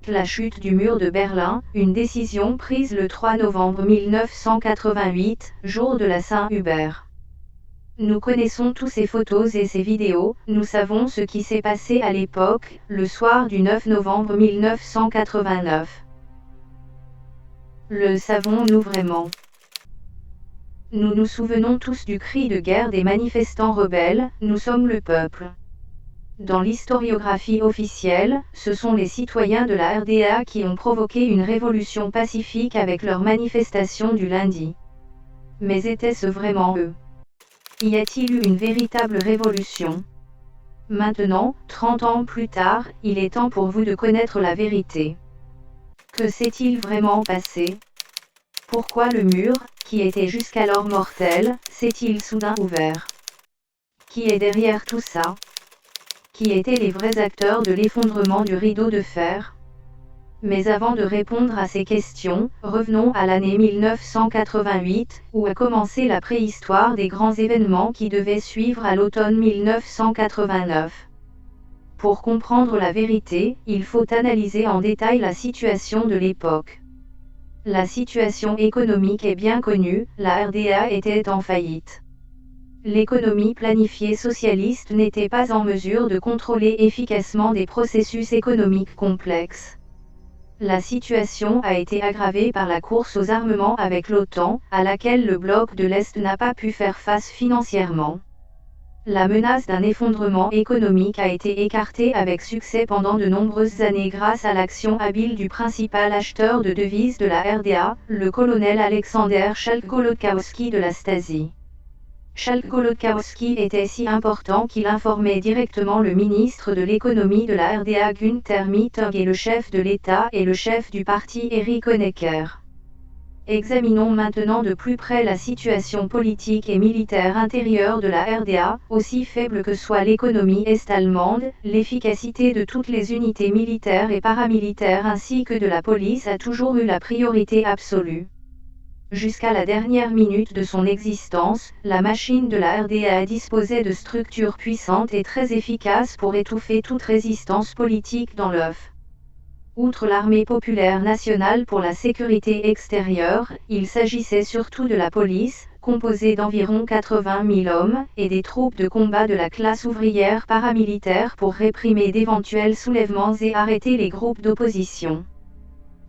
la chute du mur de Berlin, une décision prise le 3 novembre 1988, jour de la Saint-Hubert. Nous connaissons tous ces photos et ces vidéos, nous savons ce qui s'est passé à l'époque, le soir du 9 novembre 1989. Le savons-nous vraiment? Nous nous souvenons tous du cri de guerre des manifestants rebelles, nous sommes le peuple. Dans l'historiographie officielle, ce sont les citoyens de la RDA qui ont provoqué une révolution pacifique avec leurs manifestations du lundi. Mais était-ce vraiment eux? Y a-t-il eu une véritable révolution? Maintenant, 30 ans plus tard, il est temps pour vous de connaître la vérité. Que s'est-il vraiment passé? Pourquoi le mur, qui était jusqu'alors mortel, s'est-il soudain ouvert? Qui est derrière tout ça? Qui étaient les vrais acteurs de l'effondrement du rideau de fer? Mais avant de répondre à ces questions, revenons à l'année 1988, où a commencé la préhistoire des grands événements qui devaient suivre à l'automne 1989. Pour comprendre la vérité, il faut analyser en détail la situation de l'époque. La situation économique est bien connue, la RDA était en faillite. L'économie planifiée socialiste n'était pas en mesure de contrôler efficacement des processus économiques complexes. La situation a été aggravée par la course aux armements avec l'OTAN, à laquelle le bloc de l'Est n'a pas pu faire face financièrement. La menace d'un effondrement économique a été écartée avec succès pendant de nombreuses années grâce à l'action habile du principal acheteur de devises de la RDA, le colonel Alexander Chalk-Golodkowski de la Stasi. Chalk-Golodkowski était si important qu'il informait directement le ministre de l'économie de la RDA Günther Mittag et le chef de l'État et le chef du parti Erich Honecker. Examinons maintenant de plus près la situation politique et militaire intérieure de la RDA, aussi faible que soit l'économie est-allemande, l'efficacité de toutes les unités militaires et paramilitaires ainsi que de la police a toujours eu la priorité absolue. Jusqu'à la dernière minute de son existence, la machine de la RDA disposait de structures puissantes et très efficaces pour étouffer toute résistance politique dans l'œuf. Outre l'armée populaire nationale pour la sécurité extérieure, il s'agissait surtout de la police, composée d'environ 80 000 hommes, et des troupes de combat de la classe ouvrière paramilitaire pour réprimer d'éventuels soulèvements et arrêter les groupes d'opposition.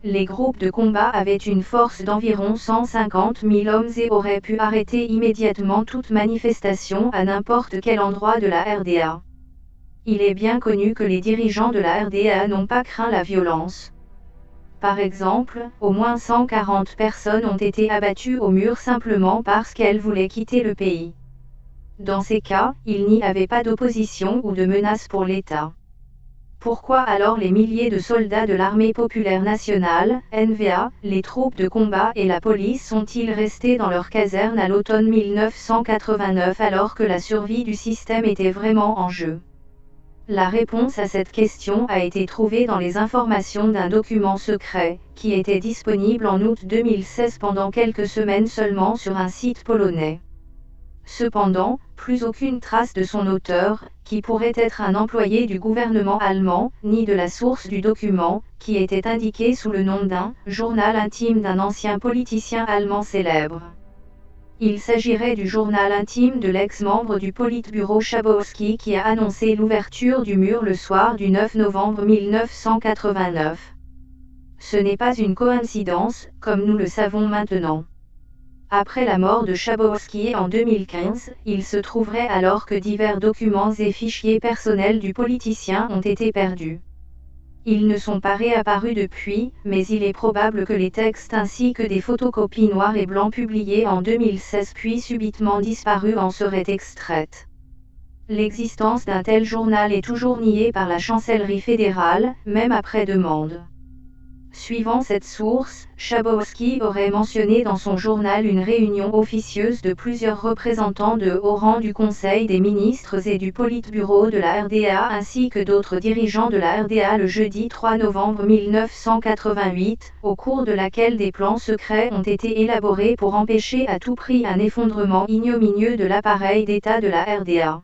Les groupes de combat avaient une force d'environ 150 000 hommes et auraient pu arrêter immédiatement toute manifestation à n'importe quel endroit de la RDA. Il est bien connu que les dirigeants de la RDA n'ont pas craint la violence. Par exemple, au moins 140 personnes ont été abattues au mur simplement parce qu'elles voulaient quitter le pays. Dans ces cas, il n'y avait pas d'opposition ou de menace pour l'État. Pourquoi alors les milliers de soldats de l'Armée populaire nationale, NVA, les troupes de combat et la police sont-ils restés dans leurs casernes à l'automne 1989 alors que la survie du système était vraiment en jeu? La réponse à cette question a été trouvée dans les informations d'un document secret, qui était disponible en août 2016 pendant quelques semaines seulement sur un site polonais. Cependant, plus aucune trace de son auteur, qui pourrait être un employé du gouvernement allemand, ni de la source du document, qui était indiqué sous le nom d'un « journal intime d'un ancien politicien allemand célèbre ». Il s'agirait du journal intime de l'ex-membre du Politburo Schabowski qui a annoncé l'ouverture du mur le soir du 9 novembre 1989. Ce n'est pas une coïncidence, comme nous le savons maintenant. Après la mort de Schabowski en 2015, il se trouverait alors que divers documents et fichiers personnels du politicien ont été perdus. Ils ne sont pas réapparus depuis, mais il est probable que les textes ainsi que des photocopies noir et blanc publiées en 2016 puis subitement disparues en seraient extraites. L'existence d'un tel journal est toujours niée par la chancellerie fédérale, même après demande. Suivant cette source, Schabowski aurait mentionné dans son journal une réunion officieuse de plusieurs représentants de haut rang du Conseil des ministres et du Politburo de la RDA ainsi que d'autres dirigeants de la RDA le jeudi 3 novembre 1988, au cours de laquelle des plans secrets ont été élaborés pour empêcher à tout prix un effondrement ignominieux de l'appareil d'État de la RDA.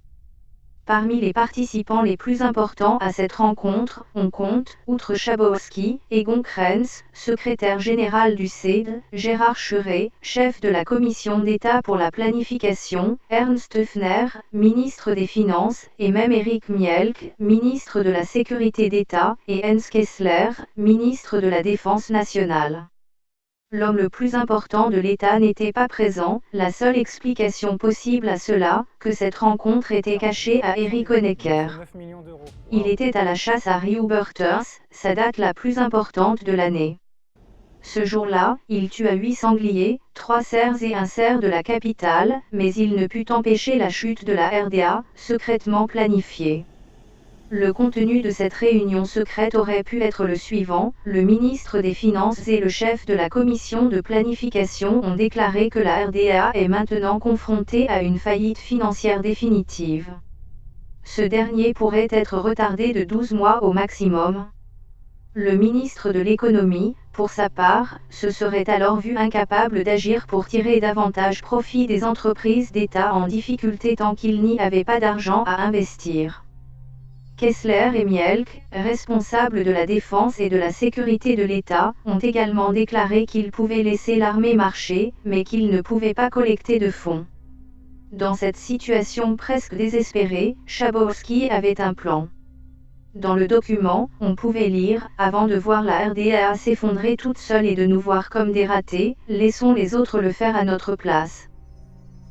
Parmi les participants les plus importants à cette rencontre, on compte, outre Schabowski, Egon Krenz, secrétaire général du CED, Gérard Scheuret, chef de la commission d'État pour la planification, Ernst Höfner, ministre des Finances, et même Eric Mielck, ministre de la Sécurité d'État, et Heinz Kessler, ministre de la Défense nationale. L'homme le plus important de l'État n'était pas présent, la seule explication possible à cela, que cette rencontre était cachée à Eric Honecker. Il était à la chasse à Rio-Burters, sa date la plus importante de l'année. Ce jour-là, il tua 8 sangliers, 3 cerfs et un cerf de la capitale, mais il ne put empêcher la chute de la RDA, secrètement planifiée. Le contenu de cette réunion secrète aurait pu être le suivant: le ministre des Finances et le chef de la commission de planification ont déclaré que la RDA est maintenant confrontée à une faillite financière définitive. Ce dernier pourrait être retardé de 12 mois au maximum. Le ministre de l'économie, pour sa part, se serait alors vu incapable d'agir pour tirer davantage profit des entreprises d'État en difficulté tant qu'il n'y avait pas d'argent à investir. Kessler et Mielck, responsables de la défense et de la sécurité de l'État, ont également déclaré qu'ils pouvaient laisser l'armée marcher, mais qu'ils ne pouvaient pas collecter de fonds. Dans cette situation presque désespérée, Schabowski avait un plan. Dans le document, on pouvait lire: avant de voir la RDA s'effondrer toute seule et de nous voir comme des ratés, laissons les autres le faire à notre place.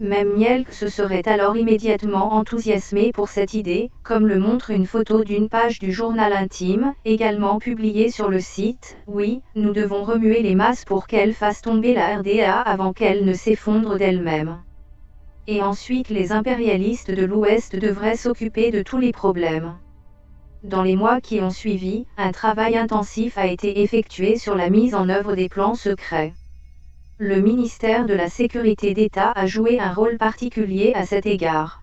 Même Mielck se serait alors immédiatement enthousiasmé pour cette idée, comme le montre une photo d'une page du journal intime, également publiée sur le site. Oui, nous devons remuer les masses pour qu'elles fassent tomber la RDA avant qu'elle ne s'effondre d'elle-même. Et ensuite les impérialistes de l'Ouest devraient s'occuper de tous les problèmes. Dans les mois qui ont suivi, un travail intensif a été effectué sur la mise en œuvre des plans secrets. Le ministère de la Sécurité d'État a joué un rôle particulier à cet égard.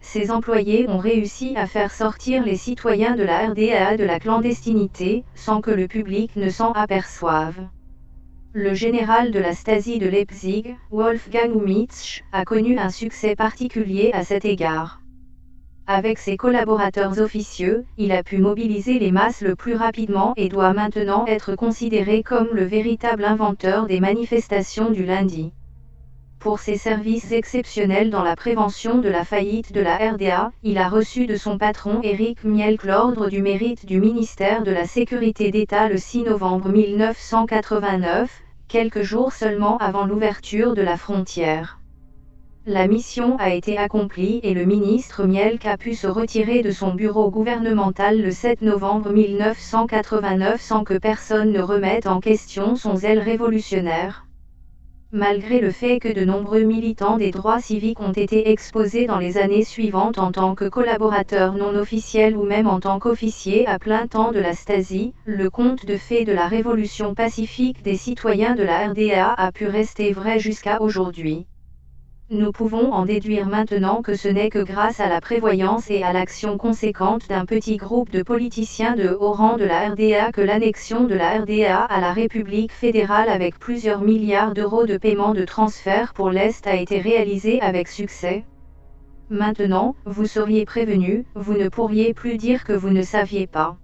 Ses employés ont réussi à faire sortir les citoyens de la RDA de la clandestinité, sans que le public ne s'en aperçoive. Le général de la Stasi de Leipzig, Wolfgang Umitsch, a connu un succès particulier à cet égard. Avec ses collaborateurs officieux, il a pu mobiliser les masses le plus rapidement et doit maintenant être considéré comme le véritable inventeur des manifestations du lundi. Pour ses services exceptionnels dans la prévention de la faillite de la RDA, il a reçu de son patron Eric Mielck l'Ordre du Mérite du ministère de la Sécurité d'État le 6 novembre 1989, quelques jours seulement avant l'ouverture de la frontière. La mission a été accomplie et le ministre Mielck a pu se retirer de son bureau gouvernemental le 7 novembre 1989 sans que personne ne remette en question son zèle révolutionnaire. Malgré le fait que de nombreux militants des droits civiques ont été exposés dans les années suivantes en tant que collaborateurs non officiels ou même en tant qu'officiers à plein temps de la Stasi, le conte de fées de la révolution pacifique des citoyens de la RDA a pu rester vrai jusqu'à aujourd'hui. Nous pouvons en déduire maintenant que ce n'est que grâce à la prévoyance et à l'action conséquente d'un petit groupe de politiciens de haut rang de la RDA que l'annexion de la RDA à la République fédérale avec plusieurs milliards d'euros de paiement de transfert pour l'Est a été réalisée avec succès. Maintenant, vous seriez prévenus, vous ne pourriez plus dire que vous ne saviez pas.